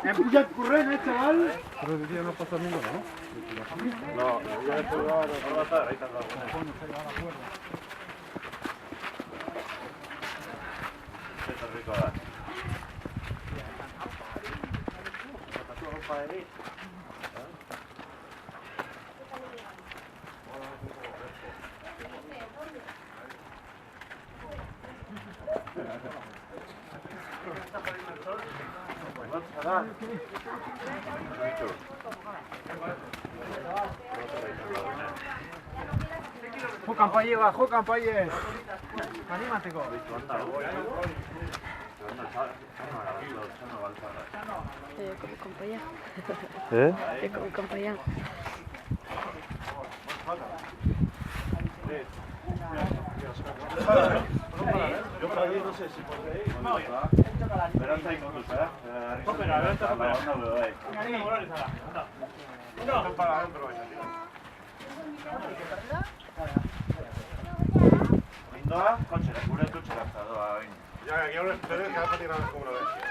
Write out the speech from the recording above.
Hem pujat corrent, xaval? Però de dia no passa ningú, no? No, ja he posat a la tarda, ahí t'han dado. Esto es rico, ¿verdad? Jokan paiega, jokan paie! Animateko. Compañía. ¿Eh? Compañía. Yo por allí no sé si podré ir. Pero está ahí con tu, ¿sabes? Pero a ver, está para la onda, pero ahí. No, para adentro, Indoa, coche, gure dutxera, doa, bain. Ja, aquí hi ha unes pedres que ara patiran com una bèstia.